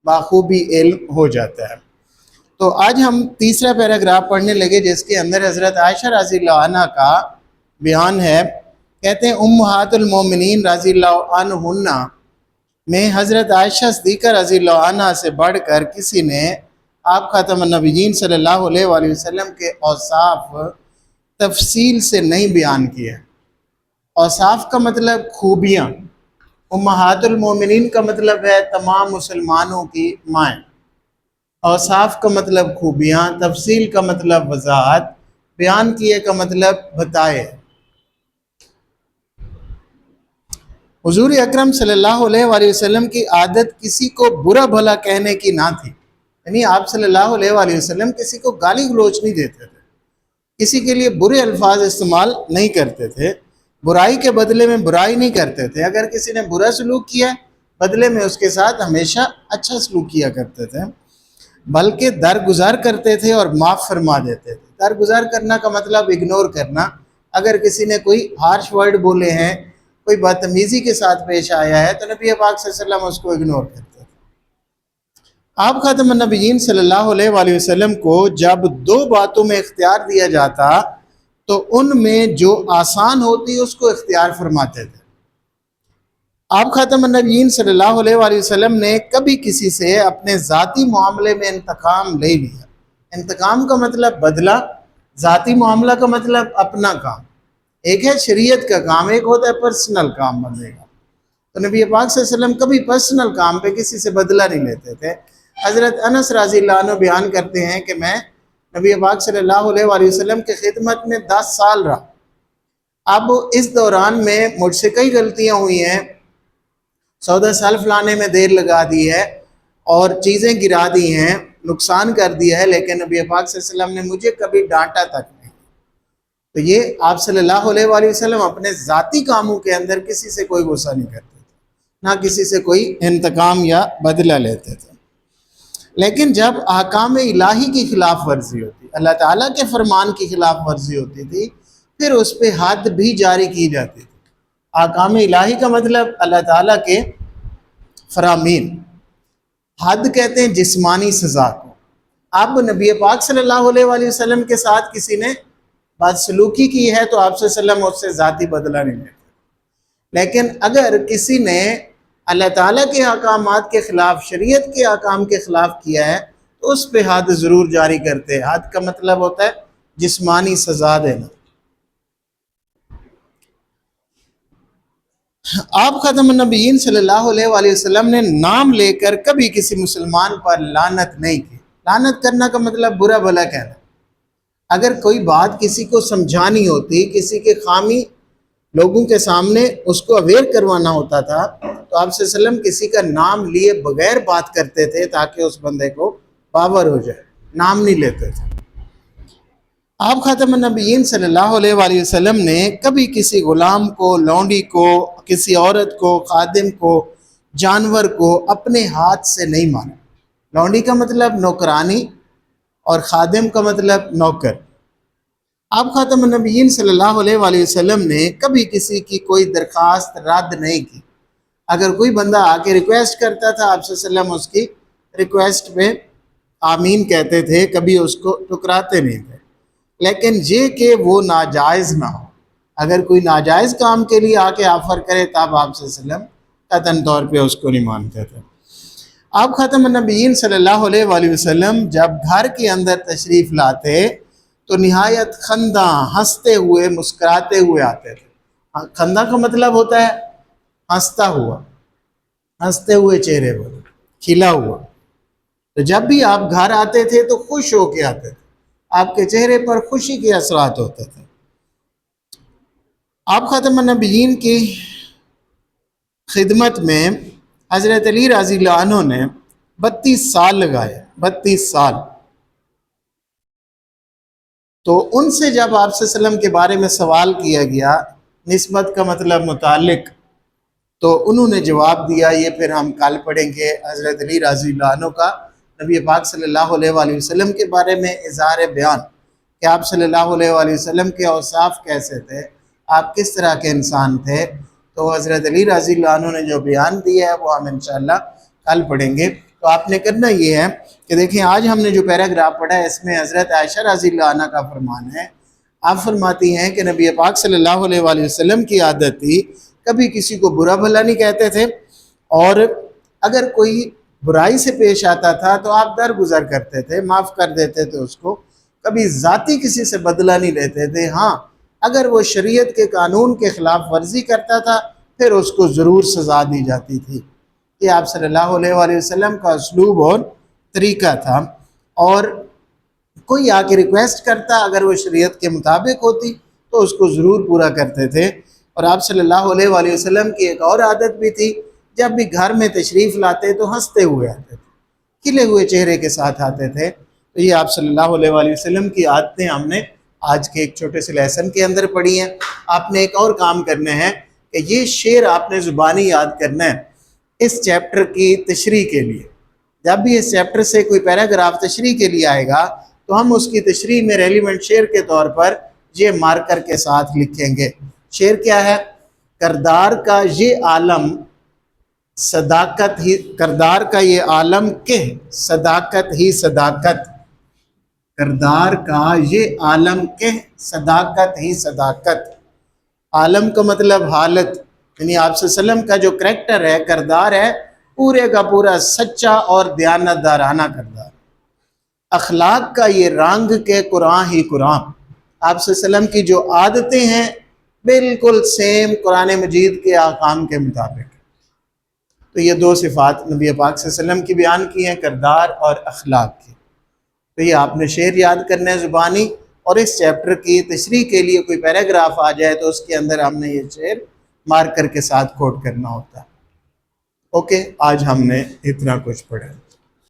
بخوبی علم ہو جاتا ہے۔ تو آج ہم تیسرا پیراگراف پڑھنے لگے جس کے اندر حضرت عائشہ رضی اللہ عنہ کا بیان ہے۔ کہتے ہیں امہات المومنین رضی اللہ عنہن میں حضرت عائشہ صدیقہ رضی اللہ عنہ سے بڑھ کر کسی نے آپ خاتم النبیین صلی اللہ علیہ وآلہ وسلم کے اوصاف تفصیل سے نہیں بیان کیے۔ اوصاف کا مطلب خوبیاں، امہات المومنین کا مطلب ہے تمام مسلمانوں کی مائیں، اوصاف کا مطلب خوبیاں، تفصیل کا مطلب وضاحت، بیان کیے کا مطلب بتائے۔ حضور اکرم صلی اللہ علیہ وآلہ وسلم کی عادت کسی کو برا بھلا کہنے کی نہ تھی، یعنی آپ صلی اللہ علیہ وآلہ وسلم کسی کو گالی گلوچ نہیں دیتے تھے، کسی کے لیے برے الفاظ استعمال نہیں کرتے تھے، برائی کے بدلے میں برائی نہیں کرتے تھے، اگر کسی نے برا سلوک کیا بدلے میں اس کے ساتھ ہمیشہ اچھا سلوک کیا کرتے تھے، بلکہ درگزر کرتے تھے اور معاف فرما دیتے تھے۔ درگزر کرنا کا مطلب اگنور کرنا، اگر کسی نے کوئی ہارش ورڈ بولے ہیں، کوئی بدتمیزی کے ساتھ پیش آیا ہے تو نبی پاک صلی اللہ علیہ وسلم اس کو اگنور کرتے تھے۔ آپ خاتم النبیین صلی اللہ علیہ وآلہ وسلم کو جب دو باتوں میں اختیار دیا جاتا تو ان میں جو آسان ہوتی اس کو اختیار فرماتے تھے۔ آپ خاتم النبیین صلی اللہ علیہ وآلہ وسلم نے کبھی کسی سے اپنے ذاتی معاملے میں انتقام نہیں لیا۔ انتقام کا مطلب بدلہ، ذاتی معاملہ کا مطلب اپنا کام۔ ایک ہے شریعت کا کام، ایک ہوتا ہے پرسنل کام بندے کا۔ تو نبی پاک صلی اللہ علیہ وسلم کبھی پرسنل کام پہ کسی سے بدلہ نہیں لیتے تھے۔ حضرت انس رضی اللہ عنہ بیان کرتے ہیں کہ میں نبی پاک صلی اللہ علیہ وآلہ وسلم کی خدمت میں 10 سال رہا۔ اب اس دوران میں مجھ سے کئی غلطیاں ہوئی ہیں، سودا سلف لانے میں دیر لگا دی ہے اور چیزیں گرا دی ہیں، نقصان کر دیا ہے، لیکن نبی پاک صلی اللہ علیہ وسلم نے مجھے کبھی ڈانٹا تک نہیں۔ تو یہ آپ صلی اللہ علیہ وآلہ وسلم اپنے ذاتی کاموں کے اندر کسی سے کوئی غصہ نہیں کرتے تھے، نہ کسی سے کوئی انتقام یا بدلہ لیتے تھے۔ لیکن جب احکام الہی کی خلاف ورزی ہوتی، اللہ تعالیٰ کے فرمان کی خلاف ورزی ہوتی تھی، پھر اس پہ حد بھی جاری کی جاتی تھی۔ احکام الہی کا مطلب اللہ تعالیٰ کے فرامین، حد کہتے ہیں جسمانی سزا کو۔ اب نبی پاک صلی اللہ علیہ وآلہ وسلم کے ساتھ کسی نے بدسلوکی کی ہے تو آپ صلی اللہ علیہ وسلم اس سے ذاتی بدلہ نہیں لیتے، لیکن اگر کسی نے اللہ تعالیٰ کے احکامات کے خلاف، شریعت کے احکام کے خلاف کیا ہے تو اس پہ حد ضرور جاری کرتے ہیں۔ حد کا مطلب ہوتا ہے جسمانی سزا دینا۔ آپ خاتم النبیین صلی اللہ علیہ وآلہ وسلم نے نام لے کر کبھی کسی مسلمان پر لعنت نہیں کی۔ لعنت کرنا کا مطلب برا بھلا کہنا۔ اگر کوئی بات کسی کو سمجھانی ہوتی، کسی کے خامی لوگوں کے سامنے اس کو اویئر کروانا ہوتا تھا تو آپ صلی اللہ علیہ وسلم کسی کا نام لیے بغیر بات کرتے تھے تاکہ اس بندے کو باور ہو جائے، نام نہیں لیتے تھے۔ آپ خاتم النبیین صلی اللہ علیہ وآلہ وسلم نے کبھی کسی غلام کو، لونڈی کو، کسی عورت کو، خادم کو، جانور کو اپنے ہاتھ سے نہیں مارا۔ لونڈی کا مطلب نوکرانی اور خادم کا مطلب نوکر۔ آپ خاتم النبیین صلی اللہ علیہ وآلہ وسلم نے کبھی کسی کی کوئی درخواست رد نہیں کی۔ اگر کوئی بندہ آ کے ریکویسٹ کرتا تھا آپ صلی اللہ علیہ وسلم اس کی ریکویسٹ پہ آمین کہتے تھے، کبھی اس کو ٹکراتے نہیں تھے، لیکن یہ کہ وہ ناجائز نہ ہو۔ اگر کوئی ناجائز کام کے لیے آ کے آفر کرے تب آپ صلی اللہ علیہ وسلم قطعاً طور پہ اس کو نہیں مانتے تھے۔ آپ خاتم النبیین صلی اللہ علیہ وآلہ وسلم جب گھر کے اندر تشریف لاتے تو نہایت خنداں، ہنستے ہوئے، مسکراتے ہوئے آتے تھے۔ خنداں کا مطلب ہوتا ہے ہنستا ہوا، ہنستے ہوئے چہرے پر، کھلا ہوا۔ تو جب بھی آپ گھر آتے تھے تو خوش ہو کے آتے تھے، آپ کے چہرے پر خوشی کے اثرات ہوتے تھے۔ آپ خاتم النبیین کی خدمت میں حضرت علی رضی اللہ عنہ نے 32 سال لگائے، 32 سال۔ تو ان سے جب آپ صلی اللہ علیہ وسلم کے بارے میں سوال کیا گیا، نسبت کا مطلب متعلق، تو انہوں نے جواب دیا، یہ پھر ہم کل پڑھیں گے، حضرت علی رضی اللہ عنہ کا نبی پاک صلی اللہ علیہ وآلہ وسلم کے بارے میں اظہار بیان کہ آپ صلی اللہ علیہ وآلہ وسلم کے اوصاف کیسے تھے، آپ کس طرح کے انسان تھے۔ تو حضرت علی رضی اللہ عنہ نے جو بیان دیا ہے وہ ہم انشاءاللہ کل پڑھیں گے۔ تو آپ نے کرنا یہ ہے کہ دیکھیں آج ہم نے جو پیراگراف پڑھا ہے اس میں حضرت عائشہ رضی اللہ عنہ کا فرمان ہے. آپ فرماتی ہیں کہ نبی پاک صلی اللہ علیہ وآلہ وسلم کی عادت تھی کبھی کسی کو برا بھلا نہیں کہتے تھے، اور اگر کوئی برائی سے پیش آتا تھا تو آپ درگزر کرتے تھے، معاف کر دیتے تھے اس کو، کبھی ذاتی کسی سے بدلہ نہیں لیتے تھے. ہاں اگر وہ شریعت کے قانون کے خلاف ورزی کرتا تھا پھر اس کو ضرور سزا دی جاتی تھی. یہ آپ صلی اللہ علیہ وآلہ وسلم کا اسلوب اور طریقہ تھا. اور کوئی آ کے ریکویسٹ کرتا اگر وہ شریعت کے مطابق ہوتی تو اس کو ضرور پورا کرتے تھے. اور آپ صلی اللہ علیہ وآلہ وسلم کی ایک اور عادت بھی تھی، جب بھی گھر میں تشریف لاتے تو ہنستے ہوئے آتے تھے، کھلے ہوئے چہرے کے ساتھ آتے تھے. تو یہ آپ صلی اللہ علیہ وآلہ وسلم کی عادتیں ہم نے آج کے ایک چھوٹے سے لیسن کے اندر پڑھی ہیں. آپ نے ایک اور کام کرنا ہے کہ یہ شعر آپ نے زبانی یاد کرنا ہے اس چیپٹر کی تشریح کے لیے. جب بھی اس چیپٹر سے کوئی پیراگراف تشریح کے لیے آئے گا تو ہم اس کی تشریح میں ریلیونٹ شعر کے طور پر یہ مارکر کے ساتھ لکھیں گے. شعر کیا ہے؟ کردار کا یہ عالم صداقت ہی، کردار کا یہ عالم کہ صداقت ہی صداقت، کردار کا یہ عالم کہ صداقت ہی صداقت. عالم کا مطلب حالت، یعنی آپ صلی اللہ علیہ وسلم کا جو کریکٹر ہے، کردار ہے، پورے کا پورا سچا اور دیانت دارانہ کردار. اخلاق کا یہ رنگ کہ قرآن ہی قرآن، آپ صلی اللہ علیہ وسلم کی جو عادتیں ہیں بالکل سیم قرآن مجید کے احکام کے مطابق. تو یہ دو صفات نبی پاک صلی اللہ علیہ وسلم کی بیان کی ہیں، کردار اور اخلاق کی. تو یہ آپ نے شعر یاد کرنا ہے زبانی، اور اس چیپٹر کی تشریح کے لیے کوئی پیراگراف آ جائے تو اس کے اندر ہم نے یہ شعر مارکر کے ساتھ کوٹ کرنا ہوتا ہے. اوکے، آج ہم نے اتنا کچھ پڑھا.